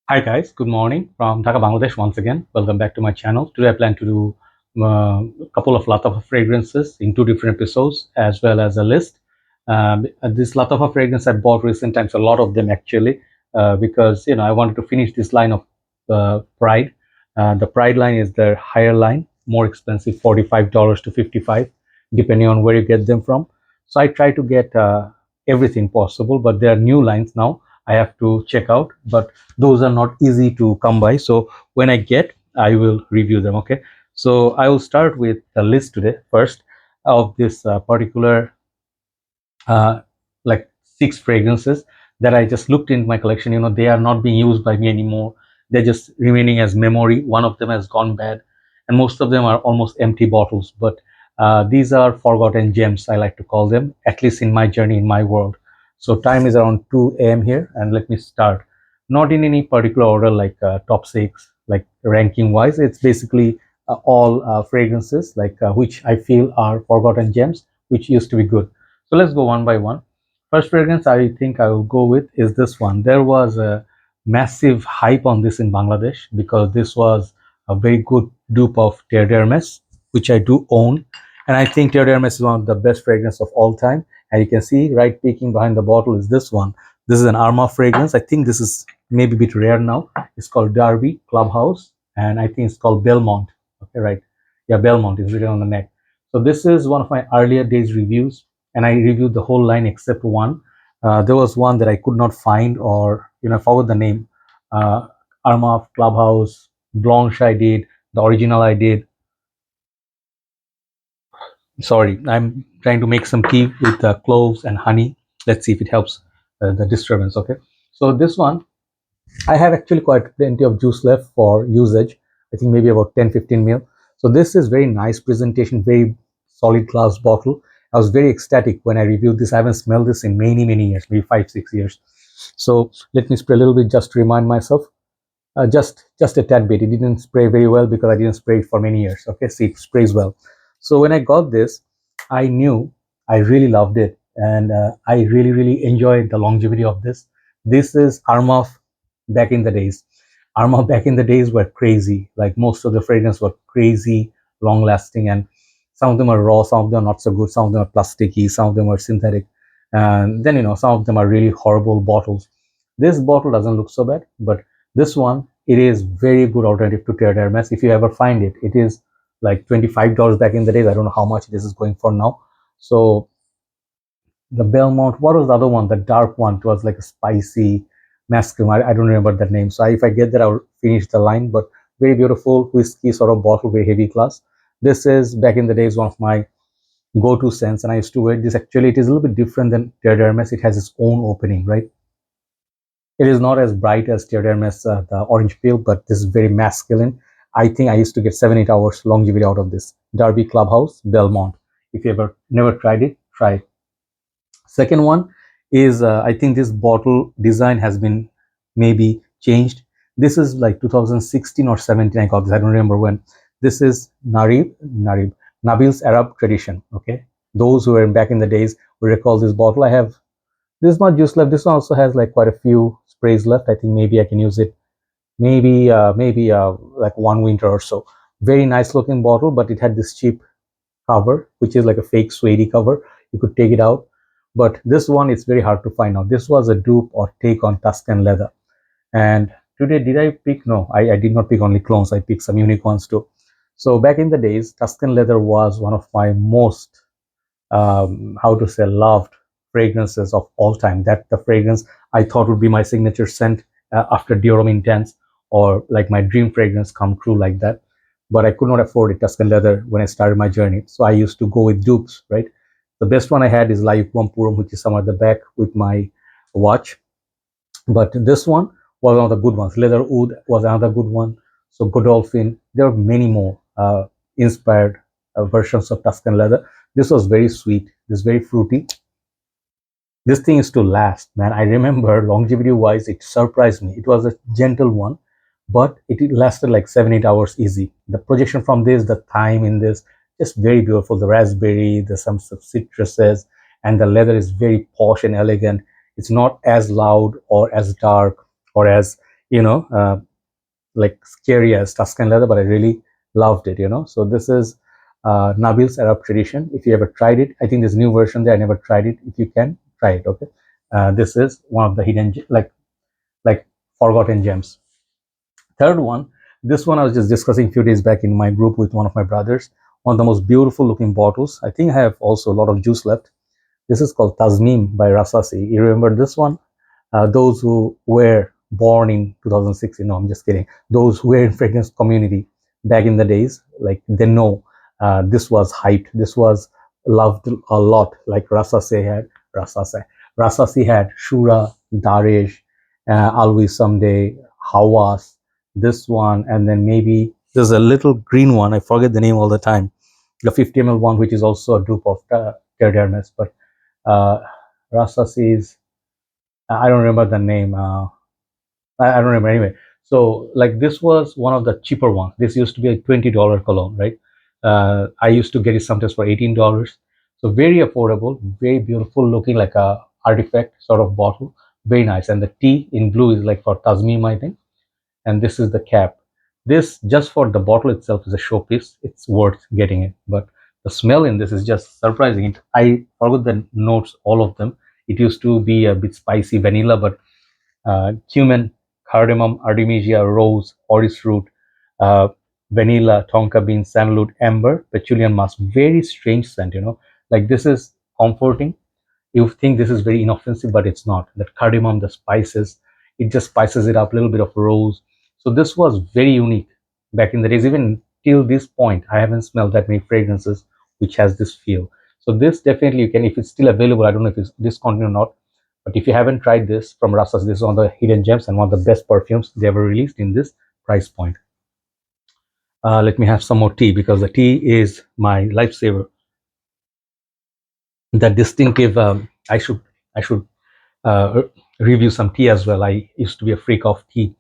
Hi guys, good morning from Dhaka, Bangladesh once again. Welcome back to my channel. Today I plan to do a couple of Latafa fragrances in two different episodes as well as a list. This Latafa fragrance I bought recent times, a lot of them actually, because I wanted to finish this line of Pride. The Pride line is the higher line, more expensive, $45 to $55, depending on where you get them from. So I try to get everything possible, but there are new lines now I have to check out, but those are not easy to come by. So when I get, I will review them. Okay, so I will start with the list today first of this particular uh, like 6 fragrances that I just looked in my collection. They are not being used by me anymore. They're just remaining as memory. One of them has gone bad, and most of them are almost empty bottles. But these are forgotten gems, I like to call them, at least in my journey, in my world. So time is around 2 a.m. here, and let me start. Not in any particular order, like top 6, like ranking wise. It's basically all fragrances, like which I feel are forgotten gems, which used to be good. So let's go one by one. First fragrance I think I will go with is this one. There was a massive hype on this in Bangladesh because this was a very good dupe of Terre d'Hermes, which I do own. And I think Terre d'Hermes is one of the best fragrance of all time. And you can see right peeking behind the bottle is this one. This is an Arma fragrance. I think this is maybe a bit rare now. It's called Derby Clubhouse. And I think it's called Belmont. Okay, right. Yeah, Belmont is written on the neck. So this is one of my earlier days reviews, and I reviewed the whole line except one. There was one that I could not find, or I forgot the name. Armaf, Clubhouse, Blanche I did, the original I did. Sorry, I'm trying to make some tea with cloves and honey. Let's see if it helps the disturbance. Okay, so this one I have actually quite plenty of juice left for usage. I think maybe about 10-15 ml. So this is very nice presentation, very solid glass bottle. I was very ecstatic when I reviewed this. I haven't smelled this in many years, maybe 5-6 years. So let me spray a little bit just to remind myself. Just a tad bit. It didn't spray very well because I didn't spray it for many years. Okay, see, it sprays well. So when I got this, I knew I really loved it, and I really enjoyed the longevity of this. This is Armaf back in the days. Armaf back in the days were crazy. Like most of the fragrances were crazy, long lasting, and some of them are raw, some of them are not so good, some of them are plasticky, some of them are synthetic, and then some of them are really horrible bottles. This bottle doesn't look so bad, but this one, it is very good alternative to Terre d'Hermes. If you ever find it, it is like $25 back in the days. I don't know how much this is going for now. So the Belmont, what was the other one? The dark one. It was like a spicy masculine. I don't remember that name. So if I get that, I'll finish the line. But very beautiful whiskey sort of bottle, very heavy glass. This is back in the days one of my go-to scents, and I used to wear this. Actually, it is a little bit different than Terre d'Hermes. It has its own opening, right? It is not as bright as Terre d'Hermes, the orange peel, but this is very masculine. I think I used to get 7-8 hours longevity out of this. Derby Clubhouse Belmont. If you ever never tried it, try it. Second one is I think this bottle design has been maybe changed. This is like 2016 or 17. I got this. I don't remember when. This is Nabeel's Arab tradition. Okay, those who were back in the days will recall this bottle. I have this much juice left. This one also has like quite a few sprays left. I think maybe I can use it maybe like one winter or so. Very nice looking bottle, but it had this cheap cover, which is like a fake suede cover. You could take it out, but this one it's very hard to find out. This was a dupe or take on Tusken Leather. And today, did I pick? No, I did not pick only clones. I picked some unique ones too. So back in the days, Tusken Leather was one of my most how to say, loved fragrances of all time. That the fragrance I thought would be my signature scent after Diorum Intense, or like my dream fragrance come true like that. But I could not afford it, Tuscan Leather, when I started my journey. So I used to go with dupes, right? The best one I had is Layukvam Puram, which is somewhere at the back with my watch. But this one was one of the good ones. Leather Oud was another good one. So Godolphin. There are many more inspired versions of Tuscan Leather. This was very sweet. This very fruity. This thing is to last, man. I remember longevity wise, it surprised me. It was a gentle one, but it lasted like 7-8 hours easy. The projection from this, the thyme in this, just very beautiful. The raspberry, the some citruses, and the leather is very posh and elegant. It's not as loud or as dark or as like scary as Tusken Leather, but I really loved it. So this is Nabeel's Arab Tradition. If you ever tried it, I think there's a new version there. I never tried it. If you can, try it. Okay, this is one of the hidden, like forgotten gems. Third one, this one I was just discussing a few days back in my group with one of my brothers. One of the most beautiful looking bottles. I think I have also a lot of juice left. This is called Tasmim by Rasasi. You remember this one? Those who were born in 2006, no, I'm just kidding. Those who were in fragrance community back in the days, like they know this was hyped. This was loved a lot. Like Rasasi had Shura, Daresh, Always Someday, Hawas, this one, and then maybe there's a little green one. I forget the name all the time. The 50 ml one, which is also a dupe of Terre d'Hermes, but uh, Rasasi's, I don't remember the name. I don't remember anyway. So like this was one of the cheaper ones. This used to be a $20 cologne, right? I used to get it sometimes for $18. So very affordable, very beautiful looking, like a artifact sort of bottle. Very nice. And the T in blue is like for Tasmim, I think. And this is the cap. This just for the bottle itself is a showpiece. It's worth getting it. But the smell in this is just surprising. I forgot the notes, all of them. It used to be a bit spicy vanilla, but cumin, cardamom, artemisia, rose, orris root, uh, vanilla, tonka bean, sandalwood, amber, patchouli, and musk. Very strange scent. Like this is comforting. You think this is very inoffensive, but it's not. That cardamom, the spices, it just spices it up. A little bit of rose. So this was very unique back in the days. Even till this point, I haven't smelled that many fragrances which has this feel. So this definitely you can, if it's still available. I don't know if it's discontinued or not, but if you haven't tried this from Rasas, this is one of the hidden gems and one of the best perfumes they ever released in this price point. Let me have some more tea because the tea is my lifesaver. That distinctive. I should uh, review some tea as well. I used to be a freak of tea.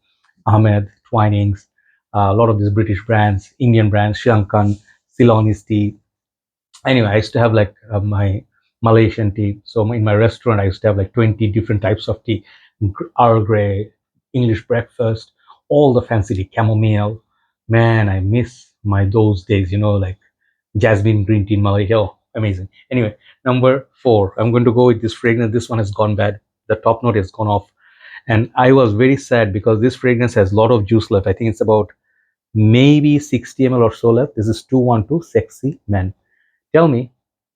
Ahmed, Twinings, a lot of these British brands, Indian brands, Sri Lankan, Ceylonese tea. Anyway, I used to have like my Malaysian tea. So in my restaurant, I used to have like 20 different types of tea. Earl Grey, English breakfast, all the fancy tea, chamomile. Man, I miss my those days, like jasmine green tea in Malaysia. Oh, amazing. Anyway, number 4. I'm going to go with this fragrance. This one has gone bad. The top note has gone off. And I was very sad because this fragrance has a lot of juice left. I think it's about maybe 60 ml or so left. This is 212 Sexy Man. Tell me,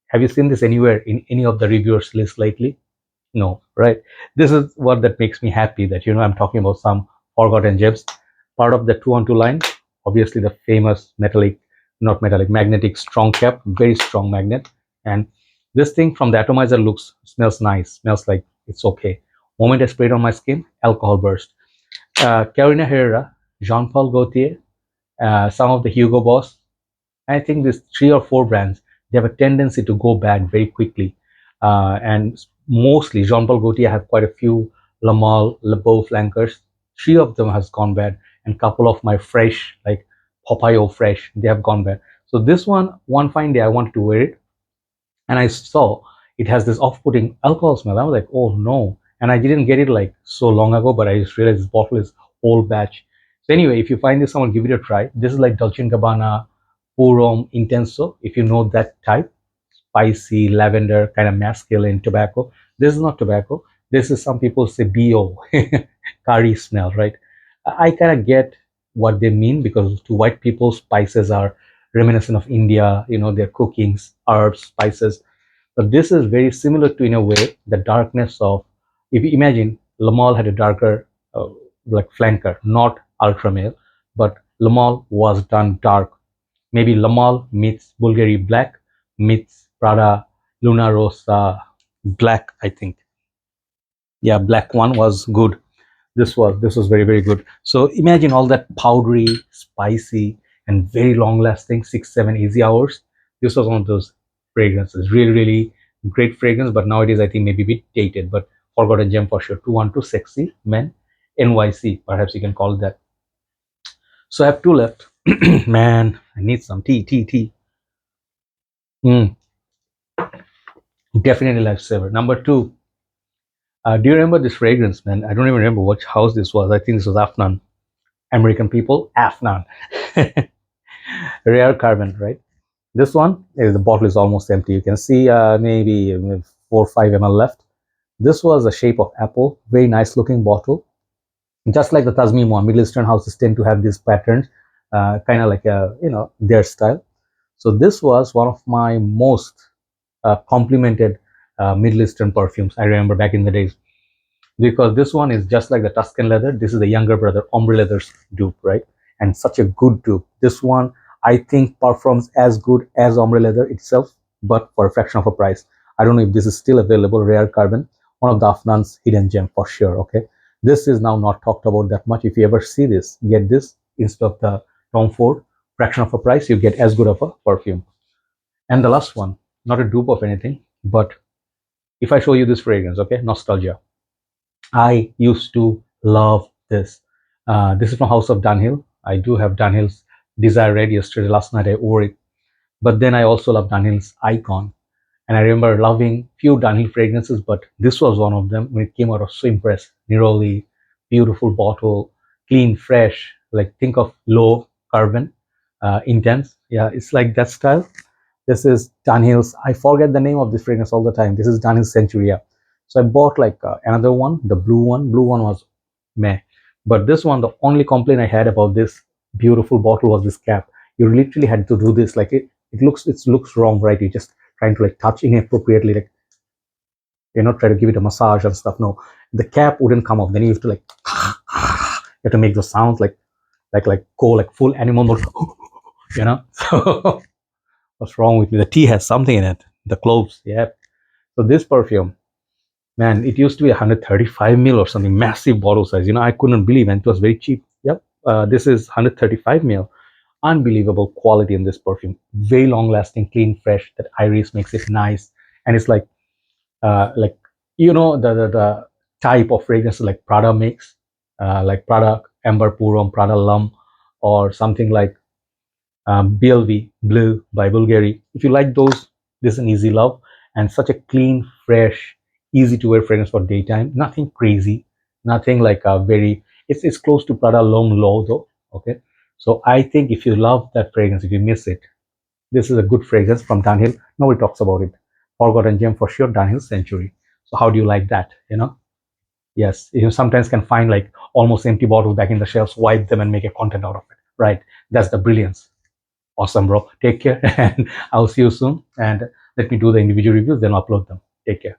have you seen this anywhere in any of the reviewers list lately? No, right? This is what that makes me happy that I'm talking about some forgotten gems. Part of the 212 line, obviously the famous not metallic, magnetic strong cap, very strong magnet. And this thing from the atomizer smells nice, smells like it's okay. Moment I sprayed on my skin, alcohol burst. Carolina Herrera, Jean Paul Gaultier, some of the Hugo Boss. I think these 3 or 4 brands, they have a tendency to go bad very quickly. And mostly Jean Paul Gaultier have quite a few Lamal, Le Beau flankers. 3 of them has gone bad, and couple of my fresh, like Popeye fresh, they have gone bad. So this one fine day I wanted to wear it, and I saw it has this off-putting alcohol smell. I was like, oh no. And I didn't get it like so long ago, but I just realized this bottle is old batch. So anyway, if you find this, someone give it a try. This is like Dolce & Gabbana Purom Intenso, if you know that type. Spicy lavender, kind of masculine tobacco. This is not tobacco. This is, some people say, bo curry smell, right? I kind of get what they mean, because to white people, spices are reminiscent of India, their cookings, herbs, spices. But this is very similar to, in a way, the darkness of, if you imagine, Lamal had a darker, like flanker, not ultra male, but Lamal was done dark. Maybe Lamal meets Bulgari black meets Prada Luna Rosa black, I think. Yeah, black one was good. This was very, very good. So imagine all that powdery, spicy, and very long lasting, 6-7 easy hours. This was one of those fragrances. Really, really great fragrance, but nowadays I think maybe a bit dated, but forgotten gem for sure. 212 Sexy Men NYC, perhaps you can call it that. So I have 2 left. Man, I need some tea. Mm, definitely lifesaver. Number 2, Do you remember this fragrance, man? I don't even remember which house this was. I think this was Afnan. American people, Afnan. Rare carbon, right? This one is the bottle is almost empty. You can see maybe 4 or 5 ml left. This was a shape of apple, very nice looking bottle. Just like the Tasmim one, Middle Eastern houses tend to have these patterns, kind of like their style. So this was one of my most complimented Middle Eastern perfumes. I remember back in the days, because this one is just like the Tusken Leather. This is the younger brother, Ombre Leather's dupe, right? And such a good dupe. This one, I think, performs as good as Ombre Leather itself, but for a fraction of a price. I don't know if this is still available, Rare Carbon, one of the Afnan's hidden gem for sure, okay? This is now not talked about that much. If you ever see this, get this instead of the Tom Ford, fraction of a price, you get as good of a perfume. And the last one, not a dupe of anything, but if I show you this fragrance, okay, Nostalgia. I used to love this. This is from House of Dunhill. I do have Dunhill's Desire Red yesterday. Last night I wore it. But then I also love Dunhill's Icon. And I remember loving few Dunhill fragrances, but this was one of them. When it came out, I was so impressed. Neroli, beautiful bottle, clean, fresh. Like think of low carbon, intense. Yeah, it's like that style. This is Dunhill's. I forget the name of this fragrance all the time. This is Dunhill Century. Yeah. So I bought like another one, the blue one. Blue one was meh, but this one, the only complaint I had about this beautiful bottle was this cap. You literally had to do this. Like it looks wrong, right? You're just trying to like touch inappropriately, like try to give it a massage and stuff. No, the cap wouldn't come off. Then you have to like you have to make the sounds like go like full animal mode. So what's wrong with me? The tea has something in it. The cloves, yeah. So this perfume, man, it used to be 135 ml or something, massive bottle size. I couldn't believe, and it was very cheap. Yep, this is 135 ml. Unbelievable quality in this perfume. Very long lasting, clean, fresh. That iris makes it nice, and it's like the type of fragrance like Prada makes, like Prada Amber Purum, Prada Lum, or something like BLV Blue by Bulgari. If you like those, this is an easy love, and such a clean, fresh, easy to wear fragrance for daytime. Nothing crazy, nothing like a very. It's close to Prada Long Low though. Okay, so I think if you love that fragrance, if you miss it, this is a good fragrance from Dunhill. Nobody talks about it. Forgotten gem for sure, Dunhill Century. So how do you like that? Yes, you sometimes can find like almost empty bottles back in the shelves, wipe them and make a content out of it. Right, that's the brilliance. Awesome, bro. Take care, and I'll see you soon. And let me do the individual reviews, then upload them. Take care.